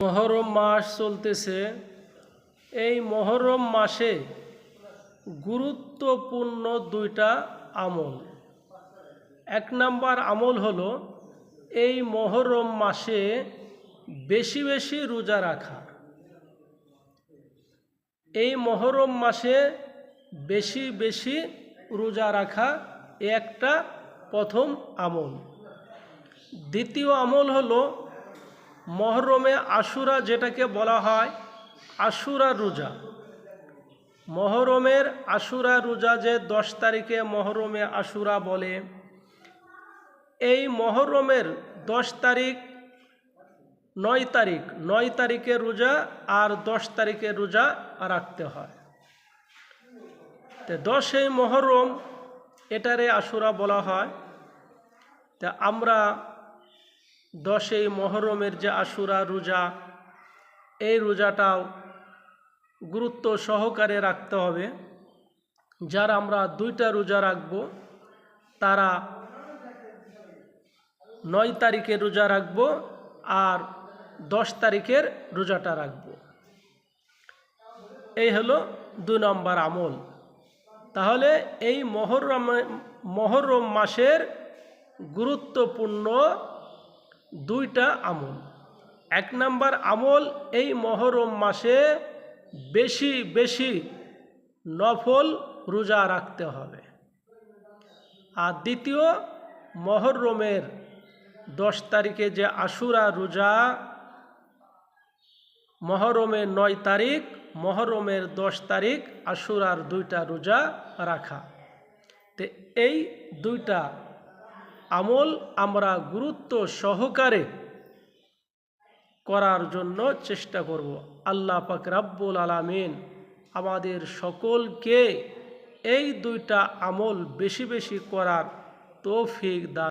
মহরম মাস চলতেছে। এই মহরম মাসে গুরুত্বপূর্ণ দুইটা আমল। এক নাম্বার আমল হলো এই মহরম মাসে বেশি বেশি রোজা রাখা। এই মহরম মাসে বেশি বেশি রোজা রাখা একটা প্রথম আমল। দ্বিতীয় আমল হলো মহরমে আশুরা, যেটাকে বলা হয় আশুরা রোজা। মহরমের আশুরা রোজা, যে 10 তারিখে মহরমে আশুরা বলে, এই মহরমের 10 তারিখ 9 তারিখে রোজা আর 10 তারিখে রোজা রাখতে হয়। তো 10 মহরম এটারে আশুরা বলা হয়। তা আমরা 10 মহরমের যে আশুরা রোজা, এই রোজাটাও গুরুত্ব সহকারে রাখতে হবে। যারা আমরা 2টা রোজা রাখব, তারা 9 তারিখে রোজা রাখব আর 10 তারিখের রোজাটা রাখব। এই হলো 2 নম্বর আমল। তাহলে এই মহরম মাসের গুরুত্বপূর্ণ 2টা আমল। 1 নম্বর আমল, এই মহরম মাসে বেশি বেশি নফল রোজা রাখতে হবে। আর দ্বিতীয়, মহরমের 10 তারিখে যে আশুরা রোজা, মহরমের 9 তারিখ, মহরমের 10 তারিখ আশুরার 2টা রোজা রাখা। তো এই 2টা আমল আমরা গুরুত্ব সহকারে করার জন্য চেষ্টা করব। আল্লাহ পাক রব্বুল আলামিন আমাদের সকলকে এই 2টা আমল বেশি বেশি করার তৌফিক দান।